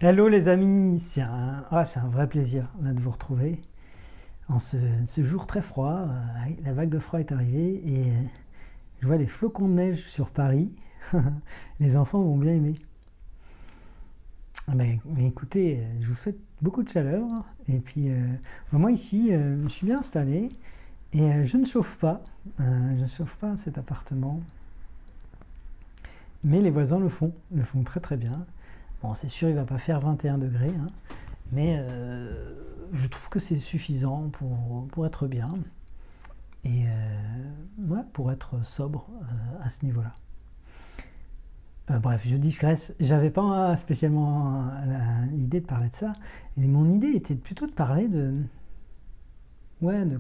Hello les amis, c'est un vrai plaisir là, de vous retrouver en ce jour très froid. La vague de froid est arrivée et je vois les flocons de neige sur Paris. Les enfants vont bien aimer. Mais écoutez, je vous souhaite beaucoup de chaleur et puis moi ici, je suis bien installé et je ne chauffe pas. Je ne chauffe pas cet appartement, mais les voisins le font très très bien. Bon, c'est sûr, il ne va pas faire 21 degrés, hein, mais je trouve que c'est suffisant pour être bien et ouais, pour être sobre à ce niveau-là. Bref, je digresse. J'avais pas spécialement l'idée de parler de ça. Et mon idée était plutôt de parler de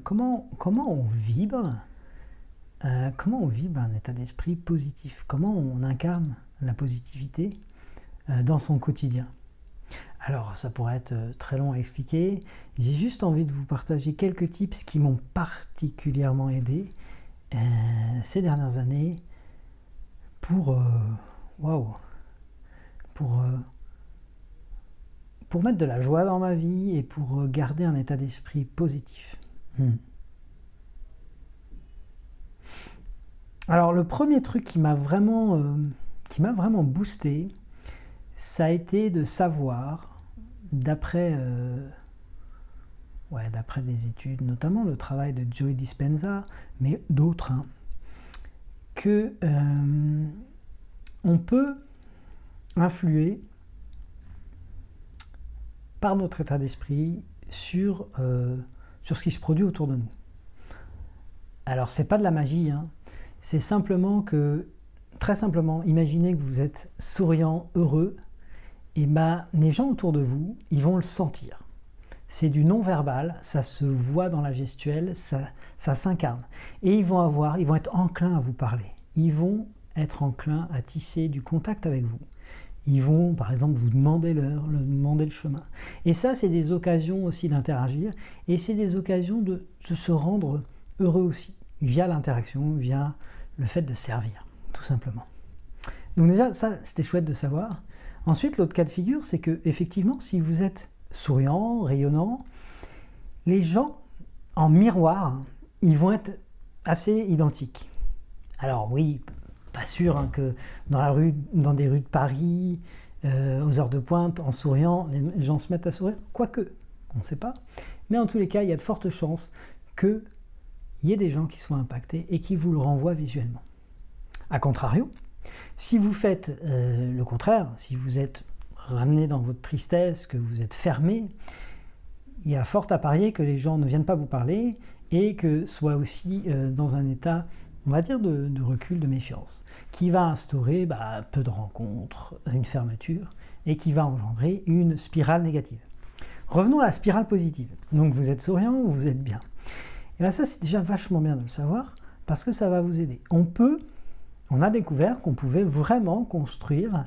comment on vibre, comment on vibre un état d'esprit positif, comment on incarne la positivité dans son quotidien. Alors, ça pourrait être très long à expliquer. J'ai juste envie de vous partager quelques tips qui m'ont particulièrement aidé ces dernières années pour mettre de la joie dans ma vie et pour garder un état d'esprit positif. Alors, le premier truc qui m'a vraiment boosté, ça a été de savoir, d'après des études, notamment le travail de Joe Dispenza, mais d'autres, que on peut influer par notre état d'esprit sur ce qui se produit autour de nous. Alors, c'est pas de la magie, c'est simplement que, très simplement, imaginez que vous êtes souriant, heureux, et les gens autour de vous, ils vont le sentir. C'est du non-verbal, ça se voit dans la gestuelle, ça s'incarne. Et ils vont être enclins à vous parler. Ils vont être enclins à tisser du contact avec vous. Ils vont, par exemple, vous demander l'heure, demander le chemin. Et ça, c'est des occasions aussi d'interagir, et c'est des occasions de se rendre heureux aussi, via l'interaction, via le fait de servir, tout simplement. Donc déjà, ça, c'était chouette de savoir. Ensuite, l'autre cas de figure, c'est que effectivement, si vous êtes souriant, rayonnant, les gens, en miroir, ils vont être assez identiques. Alors oui, pas sûr que dans des rues de Paris, aux heures de pointe, en souriant, les gens se mettent à sourire. Quoique, on ne sait pas. Mais en tous les cas, il y a de fortes chances qu'il y ait des gens qui soient impactés et qui vous le renvoient visuellement. A contrario, si vous faites le contraire, si vous êtes ramené dans votre tristesse, que vous êtes fermé, il y a fort à parier que les gens ne viennent pas vous parler et que soient aussi dans un état, on va dire, de recul, de méfiance, qui va instaurer peu de rencontres, une fermeture, et qui va engendrer une spirale négative. Revenons à la spirale positive. Donc vous êtes souriant, vous êtes bien. Et bien ça, c'est déjà vachement bien de le savoir, parce que ça va vous aider. On a découvert qu'on pouvait vraiment construire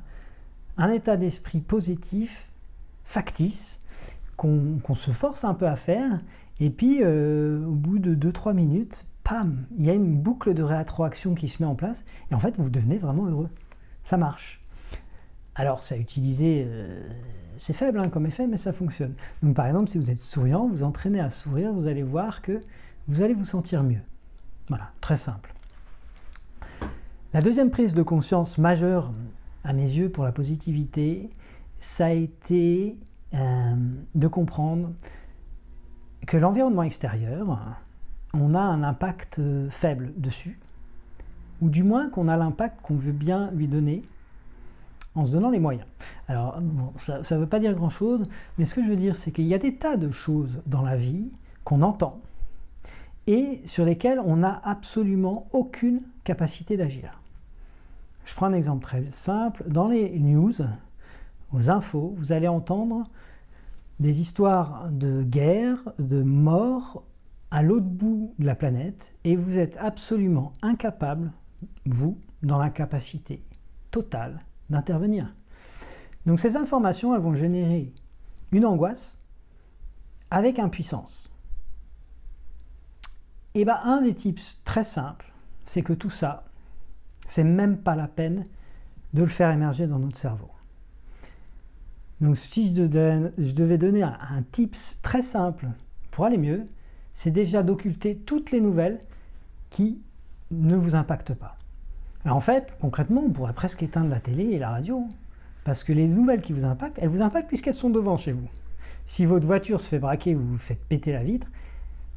un état d'esprit positif, factice, qu'on se force un peu à faire, et puis au bout de 2-3 minutes, pam, il y a une boucle de rétroaction qui se met en place, et en fait vous devenez vraiment heureux. Ça marche. Alors ça a utilisé, c'est faible comme effet, mais ça fonctionne. Donc par exemple, si vous êtes souriant, vous entraînez à sourire, vous allez voir que vous allez vous sentir mieux. Voilà, très simple. La deuxième prise de conscience majeure, à mes yeux, pour la positivité, ça a été de comprendre que l'environnement extérieur, on a un impact faible dessus, ou du moins qu'on a l'impact qu'on veut bien lui donner, en se donnant les moyens. Alors, bon, ça ne veut pas dire grand-chose, mais ce que je veux dire, c'est qu'il y a des tas de choses dans la vie qu'on entend, et sur lesquelles on n'a absolument aucune capacité d'agir. Je prends un exemple très simple. Dans les news, aux infos, vous allez entendre des histoires de guerre, de morts à l'autre bout de la planète, et vous êtes absolument incapable, vous, dans l'incapacité totale d'intervenir. Donc ces informations, elles vont générer une angoisse avec impuissance. Et un des tips très simples, c'est que tout ça, c'est même pas la peine de le faire émerger dans notre cerveau. Donc si je devais donner un tips très simple pour aller mieux, c'est déjà d'occulter toutes les nouvelles qui ne vous impactent pas. Alors en fait, concrètement, on pourrait presque éteindre la télé et la radio, parce que les nouvelles qui vous impactent, elles vous impactent puisqu'elles sont devant chez vous. Si votre voiture se fait braquer ou vous faites péter la vitre,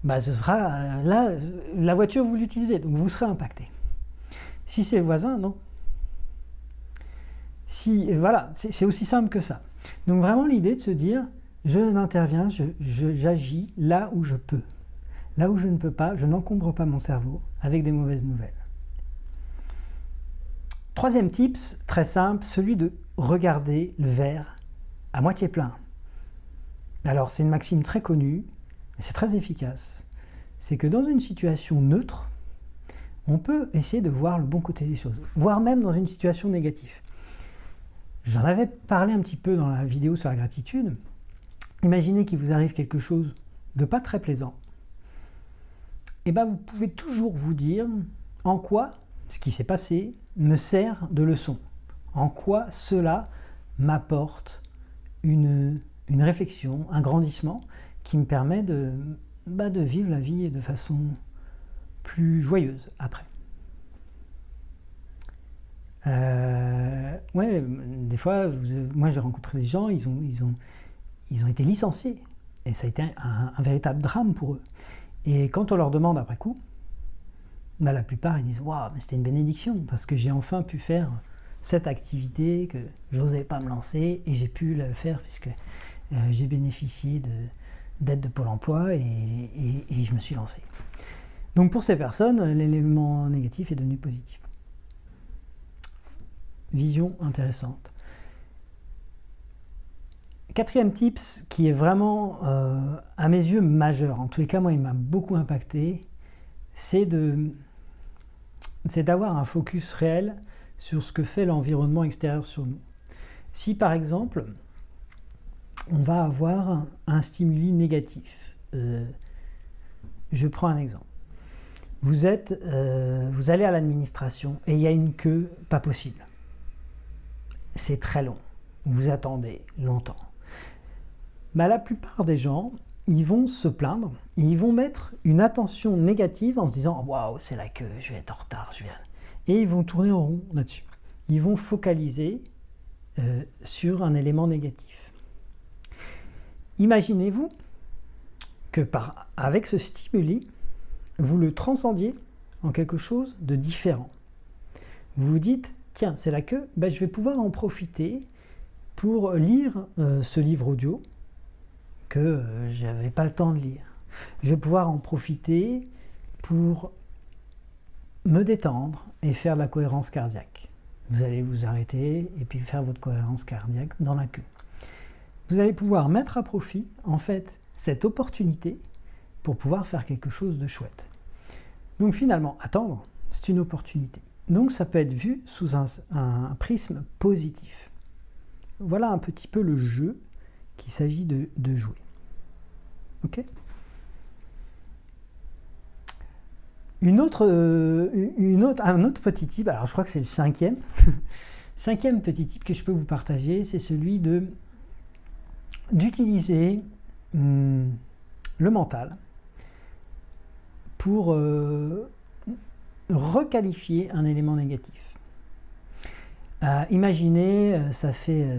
bah ce sera là, la voiture vous l'utilisez, donc vous serez impacté. Si c'est le voisin, non. Si, voilà, c'est aussi simple que ça. Donc vraiment l'idée de se dire, je n'interviens, j'agis là où je peux. Là où je ne peux pas, je n'encombre pas mon cerveau avec des mauvaises nouvelles. Troisième tips, très simple, celui de regarder le verre à moitié plein. Alors c'est une maxime très connue, mais c'est très efficace. C'est que dans une situation neutre, on peut essayer de voir le bon côté des choses, voire même dans une situation négative. J'en avais parlé un petit peu dans la vidéo sur la gratitude. Imaginez qu'il vous arrive quelque chose de pas très plaisant. Et bien vous pouvez toujours vous dire en quoi ce qui s'est passé me sert de leçon. En quoi cela m'apporte une réflexion, un grandissement qui me permet de vivre la vie de façon plus joyeuse après. Ouais, des fois, moi j'ai rencontré des gens, ils ont été licenciés et ça a été un véritable drame pour eux. Et quand on leur demande après coup, la plupart ils disent waouh, mais c'était une bénédiction parce que j'ai enfin pu faire cette activité que j'osais pas me lancer et j'ai pu le faire puisque j'ai bénéficié d'aide de Pôle emploi et je me suis lancé. Donc pour ces personnes, l'élément négatif est devenu positif. Vision intéressante. Quatrième tips qui est vraiment à mes yeux majeur, en tous les cas moi il m'a beaucoup impacté, c'est d'avoir un focus réel sur ce que fait l'environnement extérieur sur nous. Si par exemple on va avoir un stimuli négatif, je prends un exemple. Vous allez à l'administration et il y a une queue pas possible. C'est très long. Vous attendez longtemps. La plupart des gens, ils vont se plaindre et ils vont mettre une attention négative en se disant « Waouh, c'est la queue, je vais être en retard, Et ils vont tourner en rond là-dessus. Ils vont focaliser sur un élément négatif. Imaginez-vous que avec ce stimuli, vous le transcendiez en quelque chose de différent. Vous vous dites « Tiens, c'est la queue, je vais pouvoir en profiter pour lire ce livre audio que je n'avais pas le temps de lire. Je vais pouvoir en profiter pour me détendre et faire de la cohérence cardiaque. » Vous allez vous arrêter et puis faire votre cohérence cardiaque dans la queue. Vous allez pouvoir mettre à profit, en fait, cette opportunité pour pouvoir faire quelque chose de chouette. Donc finalement, attendre, c'est une opportunité. Donc ça peut être vu sous un prisme positif. Voilà un petit peu le jeu qu'il s'agit de jouer. Ok ? Un autre petit tip, alors je crois que c'est le cinquième. Cinquième petit tip que je peux vous partager, c'est celui d'utiliser le mental pour requalifier un élément négatif. Imaginez, ça fait,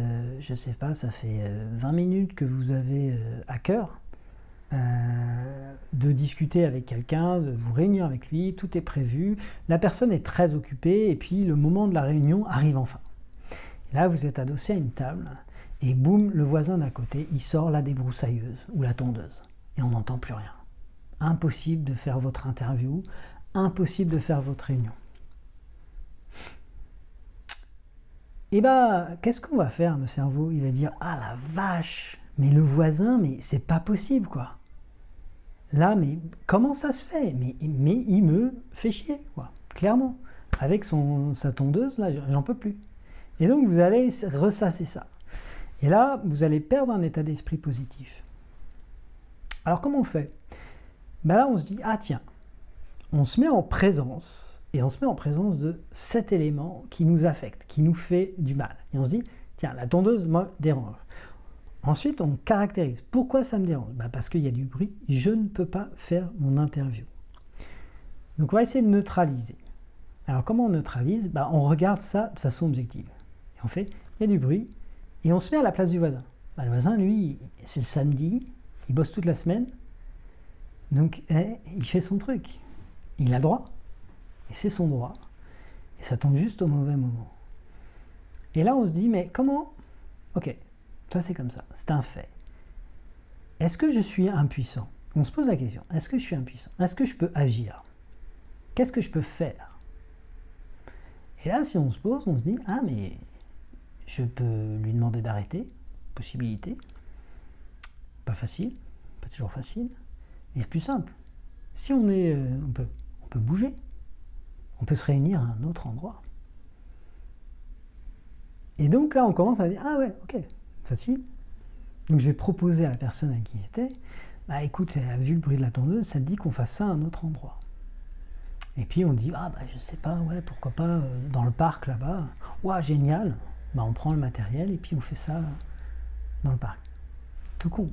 je sais pas, ça fait 20 minutes que vous avez à cœur de discuter avec quelqu'un, de vous réunir avec lui, tout est prévu, la personne est très occupée et puis le moment de la réunion arrive enfin. Et là, vous êtes adossé à une table et boum, le voisin d'à côté, il sort la débroussailleuse ou la tondeuse et on n'entend plus rien. Impossible de faire votre interview, impossible de faire votre réunion. Et qu'est-ce qu'on va faire, le cerveau? Il va dire « Ah la vache, mais le voisin, mais c'est pas possible, quoi. Là, mais comment ça se fait? Mais il me fait chier, quoi, clairement. Avec sa tondeuse, là, j'en peux plus. » Et donc, vous allez ressasser ça. Et là, vous allez perdre un état d'esprit positif. Alors, comment on fait? Là, on se dit « Ah tiens, on se met en présence, et on se met en présence de cet élément qui nous affecte, qui nous fait du mal. » Et on se dit « Tiens, la tondeuse me dérange. Ensuite, on caractérise. Pourquoi ça me dérange? Parce qu'il y a du bruit, je ne peux pas faire mon interview. Donc on va essayer de neutraliser. Alors comment on neutralise? On regarde ça de façon objective. Et on fait, il y a du bruit, et on se met à la place du voisin. Le voisin, lui, c'est le samedi, il bosse toute la semaine, donc il fait son truc. Il a le droit, et c'est son droit. Et ça tombe juste au mauvais moment. Et là, on se dit, mais comment? Ok, ça c'est comme ça, c'est un fait. Est-ce que je suis impuissant? On se pose la question, est-ce que je suis impuissant? Est-ce que je peux agir? Qu'est-ce que je peux faire? Et là, si on se pose, on se dit, ah mais je peux lui demander d'arrêter, possibilité. Pas facile, pas toujours facile. Mais plus simple, si on peut bouger, on peut se réunir à un autre endroit. Et donc là, on commence à dire, ah ouais, ok, facile. Donc je vais proposer à la personne à qui j'étais, écoute, elle a vu le bruit de la tondeuse, ça te dit qu'on fasse ça à un autre endroit. Et puis on dit, je sais pas, ouais, pourquoi pas dans le parc là-bas. Ouah, génial. On prend le matériel et puis on fait ça dans le parc. Tout con.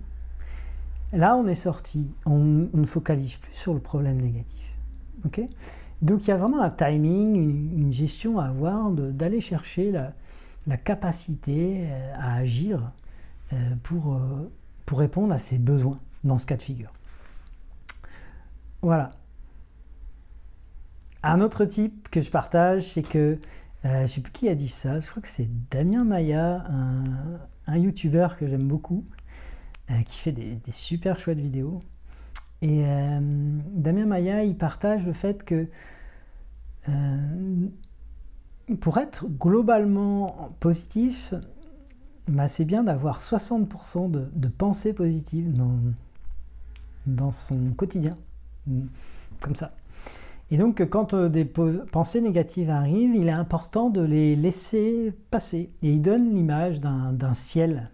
Là, on est sorti, on ne focalise plus sur le problème négatif. Okay, donc il y a vraiment un timing, une gestion à avoir d'aller chercher la capacité à agir pour répondre à ses besoins dans ce cas de figure. Voilà. Un autre type que je partage, c'est que, je ne sais plus qui a dit ça, je crois que c'est Damien Maya, un youtubeur que j'aime beaucoup, qui fait des super chouettes vidéos. Et Damien Maya, il partage le fait que pour être globalement positif, c'est bien d'avoir 60% de pensées positives dans son quotidien, comme ça. Et donc, quand des pensées négatives arrivent, il est important de les laisser passer. Et il donne l'image d'un ciel.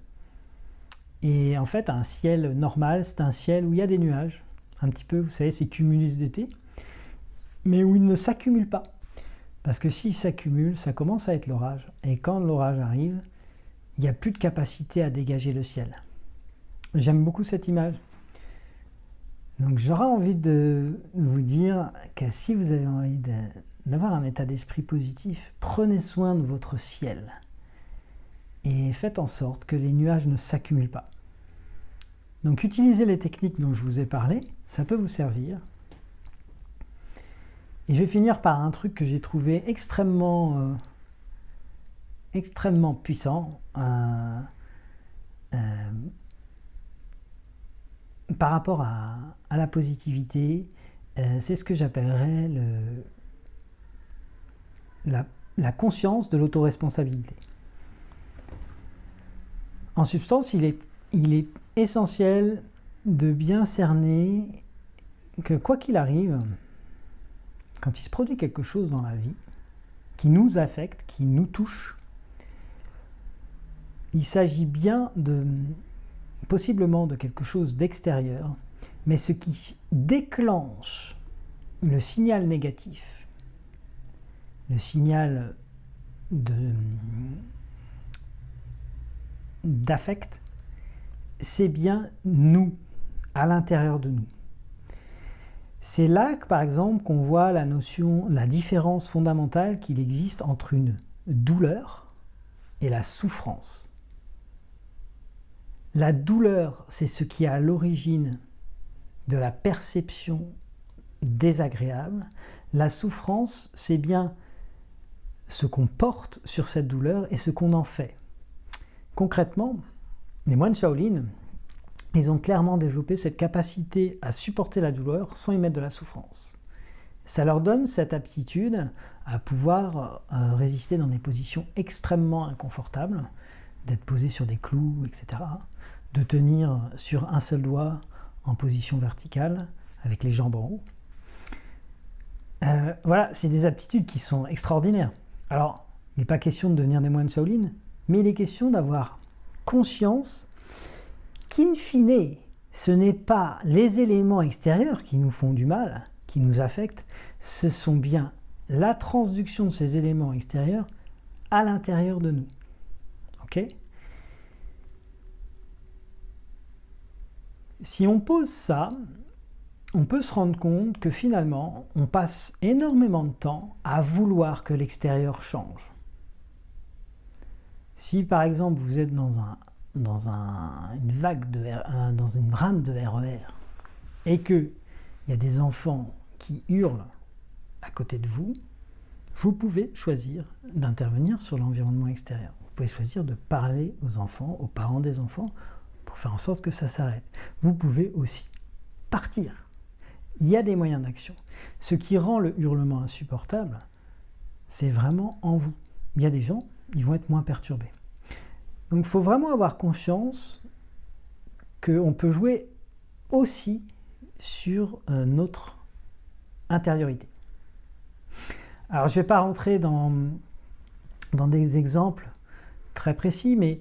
Et en fait, un ciel normal, c'est un ciel où il y a des nuages. Un petit peu, vous savez, ces cumulus d'été. Mais où ils ne s'accumulent pas. Parce que s'ils s'accumulent, ça commence à être l'orage. Et quand l'orage arrive, il n'y a plus de capacité à dégager le ciel. J'aime beaucoup cette image. Donc j'aurais envie de vous dire que si vous avez envie d'avoir un état d'esprit positif, prenez soin de votre ciel et faites en sorte que les nuages ne s'accumulent pas. Donc utilisez les techniques dont je vous ai parlé, ça peut vous servir. Et je vais finir par un truc que j'ai trouvé extrêmement puissant par rapport à la positivité. C'est ce que j'appellerais la conscience de l'autoresponsabilité. En substance, il est essentiel de bien cerner que quoi qu'il arrive, quand il se produit quelque chose dans la vie qui nous affecte, qui nous touche, il s'agit bien possiblement de quelque chose d'extérieur, mais ce qui déclenche le signal négatif, le signal d'affect, c'est bien nous, à l'intérieur de nous. C'est là que, par exemple, qu'on voit la différence fondamentale qu'il existe entre une douleur et la souffrance. La douleur, c'est ce qui est à l'origine de la perception désagréable. La souffrance, c'est bien ce qu'on porte sur cette douleur et ce qu'on en fait. Concrètement, les moines Shaolin, ils ont clairement développé cette capacité à supporter la douleur sans y mettre de la souffrance. Ça leur donne cette aptitude à pouvoir résister dans des positions extrêmement inconfortables, d'être posé sur des clous, etc., de tenir sur un seul doigt en position verticale, avec les jambes en haut. Voilà, c'est des aptitudes qui sont extraordinaires. Alors, il n'est pas question de devenir des moines Shaolin, mais il est question d'avoir conscience qu'in fine, ce n'est pas les éléments extérieurs qui nous font du mal, qui nous affectent, ce sont bien la transduction de ces éléments extérieurs à l'intérieur de nous. Ok ? Si on pose ça, on peut se rendre compte que finalement, on passe énormément de temps à vouloir que l'extérieur change. Si par exemple vous êtes dans une rame de RER et qu'il y a des enfants qui hurlent à côté de vous, vous pouvez choisir d'intervenir sur l'environnement extérieur. Vous pouvez choisir de parler aux enfants, aux parents des enfants, pour faire en sorte que ça s'arrête. Vous pouvez aussi partir. Il y a des moyens d'action. Ce qui rend le hurlement insupportable, c'est vraiment en vous. Il y a des gens, ils vont être moins perturbés. Donc il faut vraiment avoir conscience qu'on peut jouer aussi sur notre intériorité. Alors je ne vais pas rentrer dans des exemples très précis, mais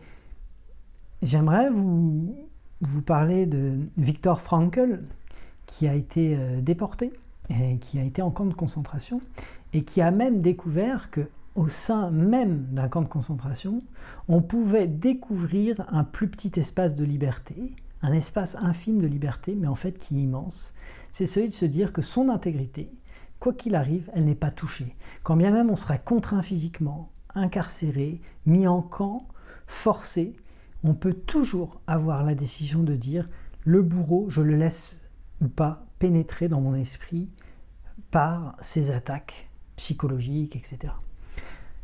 j'aimerais vous parler de Viktor Frankl, qui a été déporté, et qui a été en camp de concentration, et qui a même découvert qu'au sein même d'un camp de concentration, on pouvait découvrir un plus petit espace de liberté, un espace infime de liberté, mais en fait qui est immense. C'est celui de se dire que son intégrité, quoi qu'il arrive, elle n'est pas touchée. Quand bien même on serait contraint physiquement, incarcéré, mis en camp, forcé, on peut toujours avoir la décision de dire le bourreau, je le laisse ou pas pénétrer dans mon esprit par ses attaques psychologiques, etc.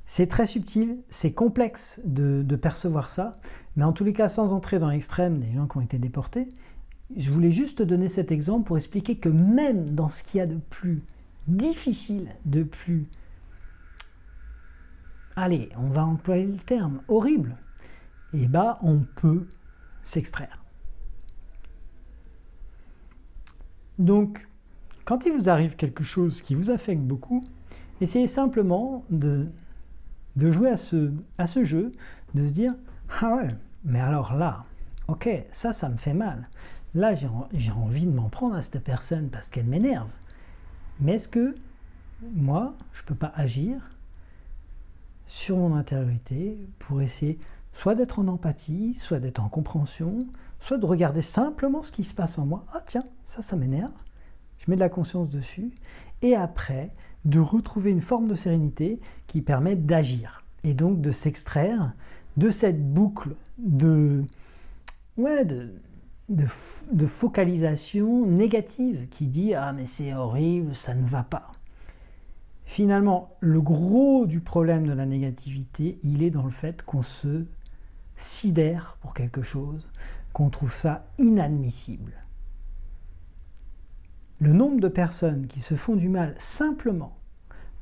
C'est très subtil, c'est complexe de percevoir ça, mais en tous les cas, sans entrer dans l'extrême des gens qui ont été déportés, je voulais juste donner cet exemple pour expliquer que même dans ce qu'il y a de plus difficile, de plus... Allez, on va employer le terme horrible, et bah on peut s'extraire. Donc, quand il vous arrive quelque chose qui vous affecte beaucoup, essayez simplement de jouer à ce jeu, de se dire « Ah ouais, mais alors là, ok, ça me fait mal. Là, j'ai envie de m'en prendre à cette personne parce qu'elle m'énerve. Mais est-ce que moi, je ne peux pas agir sur mon intériorité pour essayer soit d'être en empathie, soit d'être en compréhension, soit de regarder simplement ce qui se passe en moi. Ah tiens, ça m'énerve. Je mets de la conscience dessus. Et après, de retrouver une forme de sérénité qui permet d'agir. Et donc de s'extraire de cette boucle de focalisation négative qui dit « Ah mais c'est horrible, ça ne va pas ». Finalement, le gros du problème de la négativité, il est dans le fait qu'on se sidère pour quelque chose, qu'on trouve ça inadmissible. Le nombre de personnes qui se font du mal simplement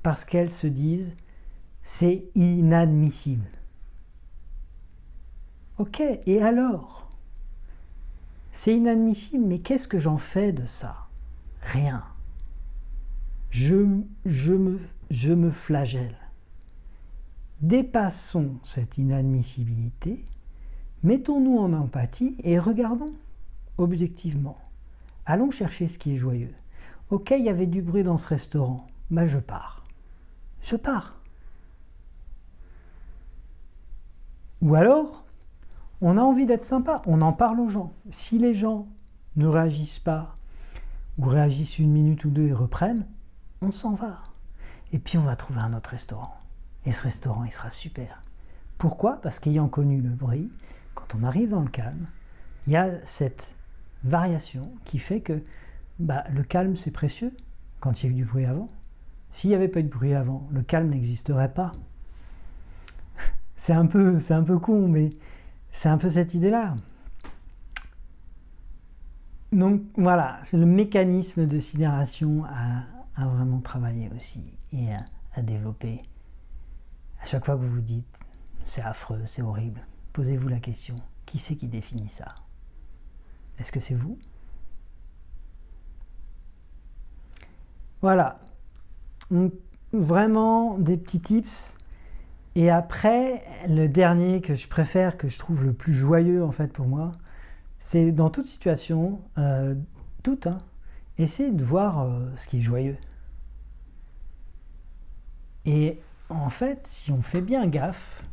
parce qu'elles se disent « c'est inadmissible ». Ok, et alors? C'est inadmissible, mais qu'est-ce que j'en fais de ça? Rien. Je me flagelle. Dépassons cette inadmissibilité, mettons-nous en empathie et regardons objectivement. Allons chercher ce qui est joyeux. Ok, il y avait du bruit dans ce restaurant, mais je pars. Je pars. Ou alors, on a envie d'être sympa, on en parle aux gens. Si les gens ne réagissent pas, ou réagissent une minute ou deux et reprennent, on s'en va. Et puis on va trouver un autre restaurant. Et ce restaurant, il sera super. Pourquoi? Parce qu'ayant connu le bruit, quand on arrive dans le calme, il y a cette variation qui fait que le calme, c'est précieux quand il y a eu du bruit avant. S'il n'y avait pas eu de bruit avant, le calme n'existerait pas. C'est un peu con, mais c'est un peu cette idée-là. Donc voilà, c'est le mécanisme de sidération à vraiment travailler aussi et à développer. À chaque fois que vous vous dites « c'est affreux, c'est horrible », posez-vous la question, qui c'est qui définit ça? Est-ce que c'est vous? Voilà. Donc, vraiment des petits tips. Et après, le dernier que je préfère, que je trouve le plus joyeux en fait pour moi, c'est dans toute situation, essayez de voir ce qui est joyeux. Et en fait, si on fait bien gaffe,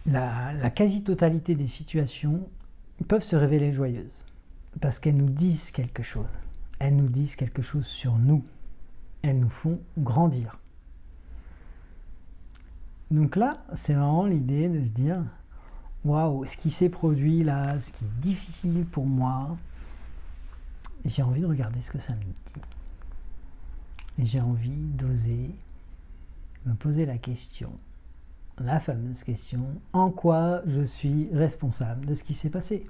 la quasi-totalité des situations peuvent se révéler joyeuses parce qu'elles nous disent quelque chose. Elles nous disent quelque chose sur nous. Elles nous font grandir. Donc là, c'est vraiment l'idée de se dire « Waouh, ce qui s'est produit là, ce qui est difficile pour moi, j'ai envie de regarder ce que ça me dit. Et j'ai envie d'oser me poser la question, la fameuse question, en quoi je suis responsable de ce qui s'est passé ?»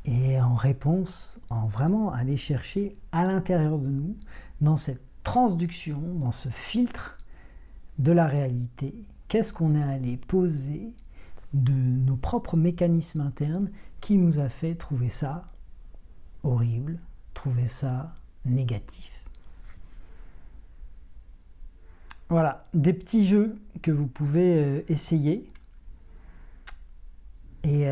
Et en réponse, en vraiment aller chercher à l'intérieur de nous, dans cette transduction, dans ce filtre de la réalité, qu'est-ce qu'on est allé poser de nos propres mécanismes internes qui nous a fait trouver ça horrible, trouver ça négatif. Voilà, des petits jeux que vous pouvez essayer. Et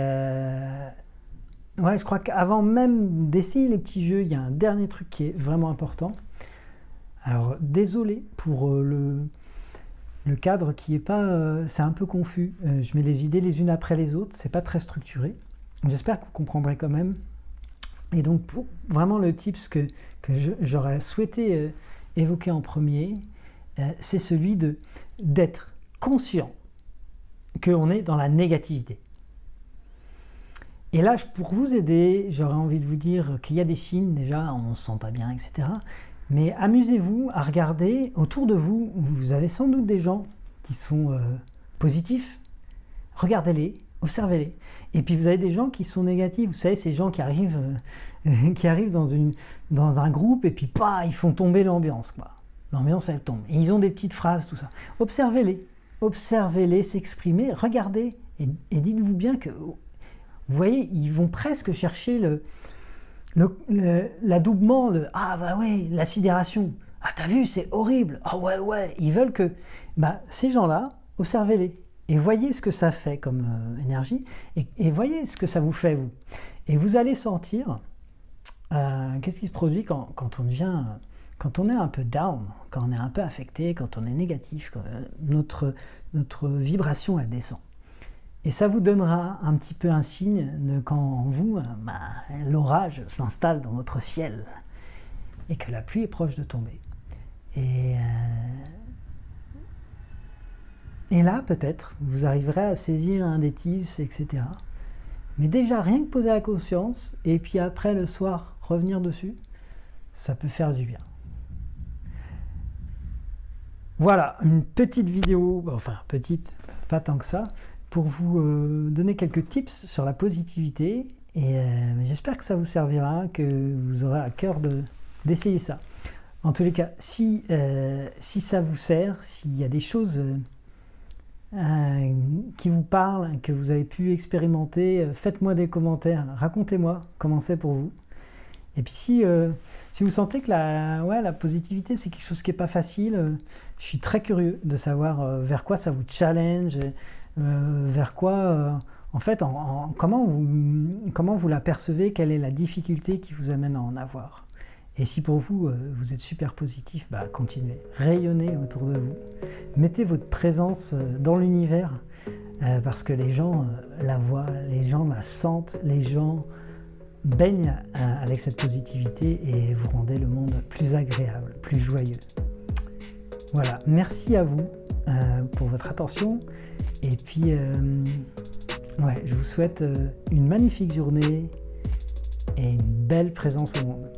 ouais, je crois qu'avant même d'essayer les petits jeux, il y a un dernier truc qui est vraiment important. Alors, désolé pour le cadre qui est pas... c'est un peu confus. Je mets les idées les unes après les autres, c'est pas très structuré. J'espère que vous comprendrez quand même. Et donc, pour vraiment le tips que j'aurais souhaité évoquer en premier, c'est celui d'être conscient qu'on est dans la négativité. Et là, pour vous aider, j'aurais envie de vous dire qu'il y a des signes, déjà, on ne se sent pas bien, etc. Mais amusez-vous à regarder autour de vous. Vous avez sans doute des gens qui sont positifs. Regardez-les, observez-les. Et puis vous avez des gens qui sont négatifs. Vous savez, ces gens qui arrivent dans un groupe et puis ils font tomber l'ambiance, quoi. L'ambiance, elle tombe. Et ils ont des petites phrases, tout ça. Observez-les. Observez-les s'exprimer. Regardez. Et dites-vous bien que, vous voyez, ils vont presque chercher l'adoubement, ah bah ouais, la sidération. Ah t'as vu, c'est horrible. Ah ouais. Ils veulent que... ces gens-là, observez-les. Et voyez ce que ça fait comme énergie. Et voyez ce que ça vous fait, vous. Et vous allez sentir... qu'est-ce qui se produit quand on devient... Quand on est un peu down, quand on est un peu affecté, quand on est négatif, quand notre vibration, elle descend. Et ça vous donnera un petit peu un signe de quand en vous, l'orage s'installe dans votre ciel et que la pluie est proche de tomber. Et là, peut-être, vous arriverez à saisir un des tips, etc. Mais déjà, rien que poser la conscience, et puis après, le soir, revenir dessus, ça peut faire du bien. Voilà, une petite vidéo, enfin petite, pas tant que ça, pour vous donner quelques tips sur la positivité. Et j'espère que ça vous servira, que vous aurez à cœur d'essayer ça. En tous les cas, si ça vous sert, s'il y a des choses qui vous parlent, que vous avez pu expérimenter, faites-moi des commentaires, racontez-moi comment c'est pour vous. Et puis si vous sentez que la positivité c'est quelque chose qui n'est pas facile, je suis très curieux de savoir vers quoi ça vous challenge, vers quoi, en fait, comment vous la percevez, quelle est la difficulté qui vous amène à en avoir. Et si pour vous, vous êtes super positif, continuez, rayonnez autour de vous, mettez votre présence dans l'univers, parce que les gens la voient, les gens la sentent, les gens baignent avec cette positivité et vous rendez le monde plus agréable, plus joyeux. Voilà, merci à vous pour votre attention et puis je vous souhaite une magnifique journée et une belle présence au monde.